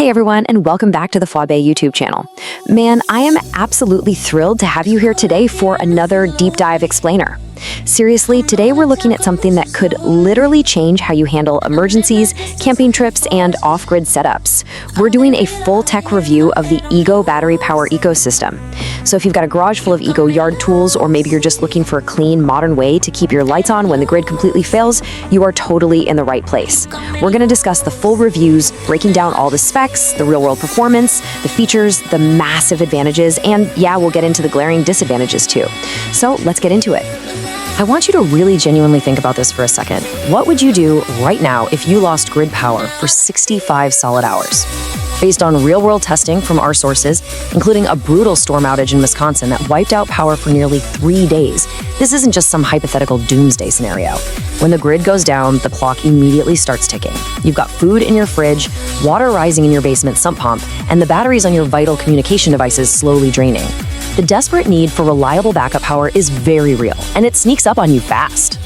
Hey everyone, and welcome back to the Fwabe YouTube channel. Man, I am absolutely thrilled to have you here today for another deep dive explainer. Seriously, today we're looking at something that could literally change how you handle emergencies, camping trips, and off-grid setups. We're doing a full tech review of the Ego battery power ecosystem. So if you've got a garage full of Ego yard tools, or maybe you're just looking for a clean, modern way to keep your lights on when the grid completely fails, you are totally in the right place. We're going to discuss the full reviews, breaking down all the specs, the real-world performance, the features, the massive advantages, and yeah, we'll get into the glaring disadvantages too. So let's get into it. I want you to really genuinely think about this for a second. What would you do right now if you lost grid power for 65 solid hours? Based on real-world testing from our sources, including a brutal storm outage in Wisconsin that wiped out power for nearly 3 days, this isn't just some hypothetical doomsday scenario. When the grid goes down, the clock immediately starts ticking. You've got food in your fridge, water rising in your basement sump pump, and the batteries on your vital communication devices slowly draining. The desperate need for reliable backup power is very real, and it sneaks up on you fast.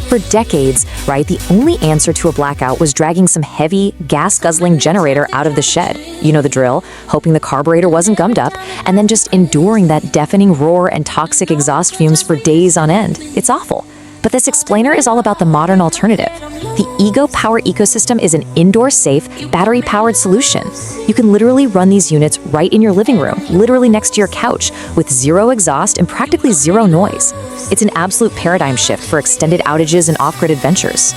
For decades, right, the only answer to a blackout was dragging some heavy, gas-guzzling generator out of the shed. You know the drill, hoping the carburetor wasn't gummed up, and then just enduring that deafening roar and toxic exhaust fumes for days on end. It's awful. But this explainer is all about the modern alternative. The Ego Power Ecosystem is an indoor-safe, battery-powered solution. You can literally run these units right in your living room, literally next to your couch, with zero exhaust and practically zero noise. It's an absolute paradigm shift for extended outages and off-grid adventures.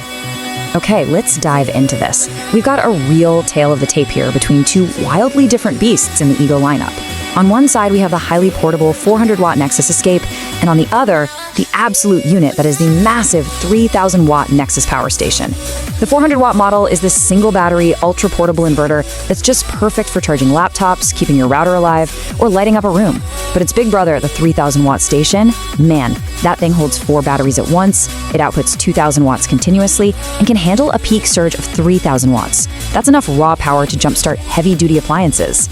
Okay, let's dive into this. We've got a real tale of the tape here between two wildly different beasts in the Ego lineup. On one side, we have the highly portable 400-watt Nexus Escape, and on the other, the absolute unit that is the massive 3,000-watt Nexus Power Station. The 400-watt model is this single-battery, ultra-portable inverter that's just perfect for charging laptops, keeping your router alive, or lighting up a room. But its big brother, the 3,000-watt station, man, that thing holds 4 batteries at once, it outputs 2,000 watts continuously, and can handle a peak surge of 3,000 watts. That's enough raw power to jumpstart heavy-duty appliances.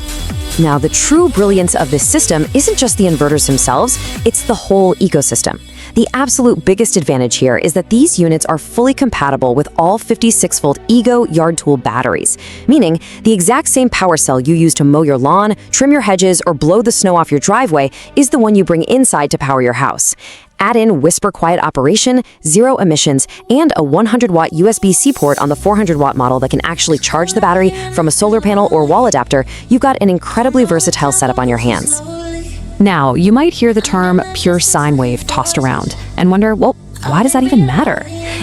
Now, the true brilliance of this system isn't just the inverters themselves, it's the whole ecosystem. The absolute biggest advantage here is that these units are fully compatible with all 56-volt Ego yard tool batteries, meaning the exact same power cell you use to mow your lawn, trim your hedges, or blow the snow off your driveway is the one you bring inside to power your house. Add in whisper-quiet operation, zero emissions, and a 100-watt USB-C port on the 400-watt model that can actually charge the battery from a solar panel or wall adapter, you've got an incredibly versatile setup on your hands. Now, you might hear the term pure sine wave tossed around and wonder, well, why does that even matter?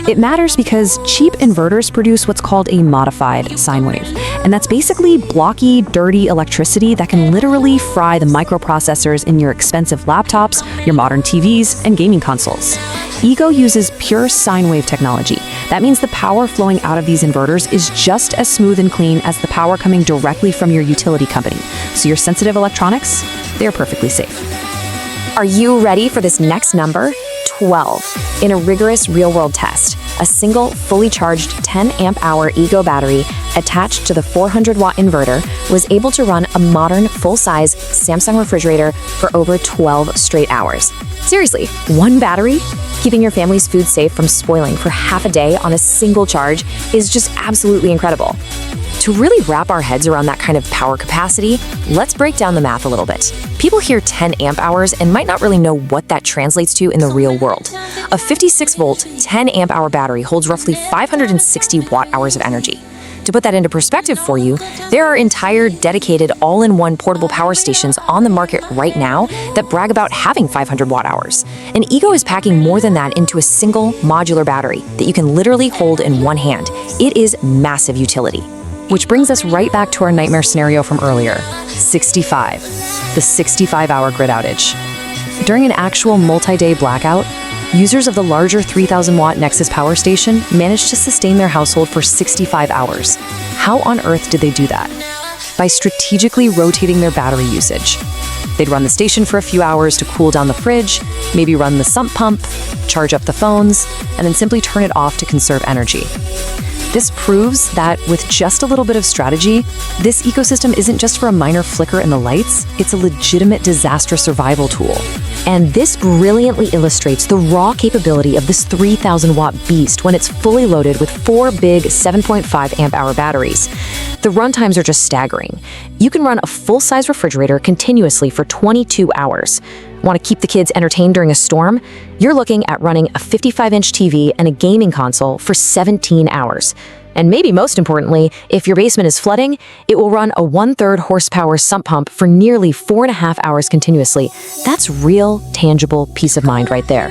It matters because cheap inverters produce what's called a modified sine wave, and that's basically blocky, dirty electricity that can literally fry the microprocessors in your expensive laptops, your modern TVs, and gaming consoles. Ego uses pure sine wave technology. That means the power flowing out of these inverters is just as smooth and clean as the power coming directly from your utility company. So your sensitive electronics, they're perfectly safe. Are you ready for this next number? 12. In a rigorous real-world test, a single fully charged 10 amp-hour Ego battery attached to the 400-watt inverter was able to run a modern full-size Samsung refrigerator for over 12 straight hours. Seriously, one battery? Keeping your family's food safe from spoiling for half a day on a single charge is just absolutely incredible. To really wrap our heads around that kind of power capacity, let's break down the math a little bit. People hear 10 amp hours and might not really know what that translates to in the real world. A 56-volt, 10 amp hour battery holds roughly 560 watt-hours of energy. To put that into perspective for you, there are entire dedicated all-in-one portable power stations on the market right now that brag about having 500 watt-hours. And Ego is packing more than that into a single modular battery that you can literally hold in one hand. It is massive utility. Which brings us right back to our nightmare scenario from earlier, 65, the 65-hour grid outage. During an actual multi-day blackout, users of the larger 3,000-watt Nexus power station managed to sustain their household for 65 hours. How on earth did they do that? By strategically rotating their battery usage. They'd run the station for a few hours to cool down the fridge, maybe run the sump pump, charge up the phones, and then simply turn it off to conserve energy. This proves that with just a little bit of strategy, this ecosystem isn't just for a minor flicker in the lights, it's a legitimate disaster survival tool. And this brilliantly illustrates the raw capability of this 3,000-watt beast when it's fully loaded with 4 big 7.5 amp-hour batteries. The runtimes are just staggering. You can run a full-size refrigerator continuously for 22 hours. Want to keep the kids entertained during a storm? You're looking at running a 55-inch TV and a gaming console for 17 hours. And maybe most importantly, if your basement is flooding, it will run a 1/3 horsepower sump pump for nearly 4.5 hours continuously. That's real, tangible peace of mind right there.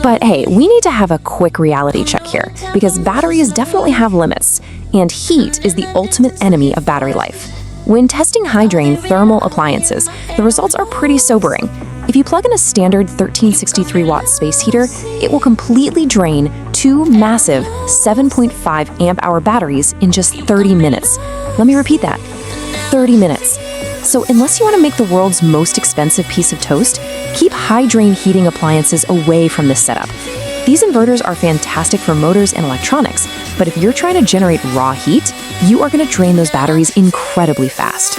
But hey, we need to have a quick reality check here, because batteries definitely have limits, and heat is the ultimate enemy of battery life. When testing high-drain thermal appliances, the results are pretty sobering. If you plug in a standard 1363-watt space heater, it will completely drain 2 massive 7.5 amp-hour batteries in just 30 minutes. Let me repeat that, 30 minutes. So unless you want to make the world's most expensive piece of toast, keep high-drain heating appliances away from this setup. These inverters are fantastic for motors and electronics, but if you're trying to generate raw heat, you are going to drain those batteries incredibly fast.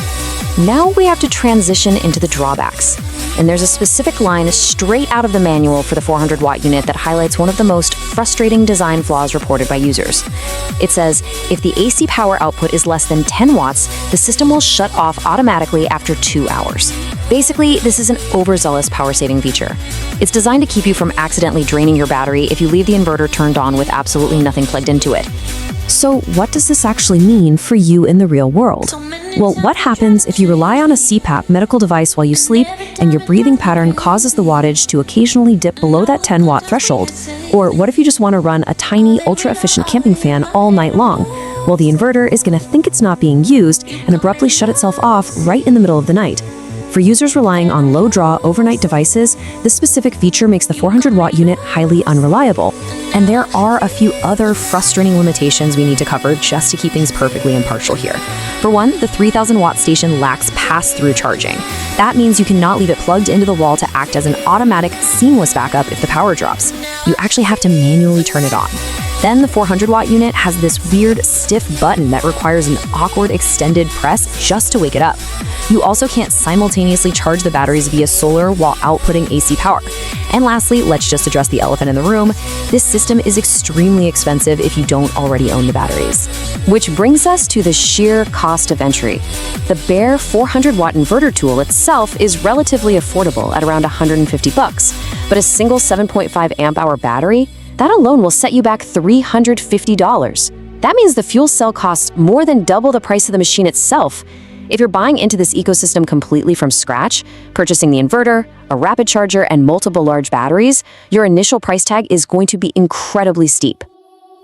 Now we have to transition into the drawbacks. And there's a specific line straight out of the manual for the 400-watt unit that highlights one of the most frustrating design flaws reported by users. It says, if the AC power output is less than 10 watts, the system will shut off automatically after 2 hours. Basically, this is an overzealous power-saving feature. It's designed to keep you from accidentally draining your battery if you leave the inverter turned on with absolutely nothing plugged into it. So what does this actually mean for you in the real world? Well, what happens if you rely on a CPAP medical device while you sleep and your breathing pattern causes the wattage to occasionally dip below that 10-watt threshold? Or what if you just want to run a tiny, ultra-efficient camping fan all night long? Well, the inverter is going to think it's not being used and abruptly shut itself off right in the middle of the night. For users relying on low-draw overnight devices, this specific feature makes the 400-watt unit highly unreliable. And there are a few other frustrating limitations we need to cover just to keep things perfectly impartial here. For one, the 3,000-watt station lacks pass-through charging. That means you cannot leave it plugged into the wall to act as an automatic, seamless backup if the power drops. You actually have to manually turn it on. Then the 400-watt unit has this weird, stiff button that requires an awkward extended press just to wake it up. You also can't simultaneously charge the batteries via solar while outputting AC power. And lastly, let's just address the elephant in the room. This system is extremely expensive if you don't already own the batteries. Which brings us to the sheer cost of entry. The bare 400-watt inverter tool itself is relatively affordable at around $150, but a single 7.5 amp-hour battery, that alone will set you back $350. That means the fuel cell costs more than double the price of the machine itself. If you're buying into this ecosystem completely from scratch, purchasing the inverter, a rapid charger, and multiple large batteries, your initial price tag is going to be incredibly steep.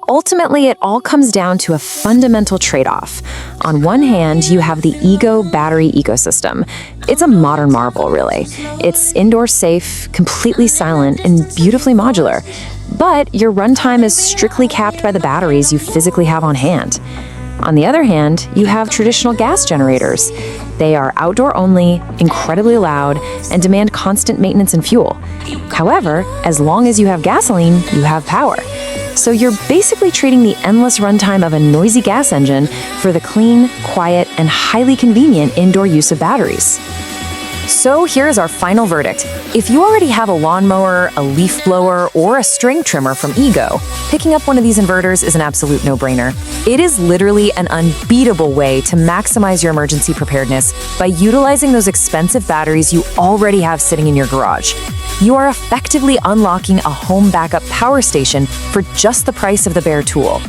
Ultimately, it all comes down to a fundamental trade-off. On one hand, you have the Ego battery ecosystem. It's a modern marvel, really. It's indoor safe, completely silent, and beautifully modular. But your runtime is strictly capped by the batteries you physically have on hand. On the other hand, you have traditional gas generators. They are outdoor only, incredibly loud, and demand constant maintenance and fuel. However, as long as you have gasoline, you have power. So you're basically trading the endless runtime of a noisy gas engine for the clean, quiet, and highly convenient indoor use of batteries. So here is our final verdict. If you already have a lawnmower, a leaf blower, or a string trimmer from Ego, picking up one of these inverters is an absolute no-brainer. It is literally an unbeatable way to maximize your emergency preparedness by utilizing those expensive batteries you already have sitting in your garage. You are effectively unlocking a home backup power station for just the price of the bare tool.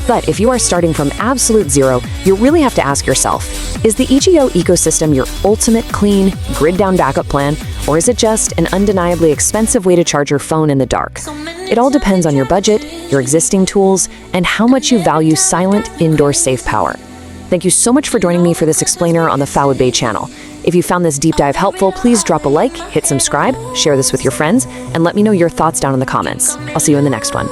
But if you are starting from absolute zero, you really have to ask yourself, is the EGO ecosystem your ultimate clean, grid-down backup plan, or is it just an undeniably expensive way to charge your phone in the dark? It all depends on your budget, your existing tools, and how much you value silent, indoor safe power. Thank you so much for joining me for this explainer on the Fawad Bey channel. If you found this deep dive helpful, please drop a like, hit subscribe, share this with your friends, and let me know your thoughts down in the comments. I'll see you in the next one.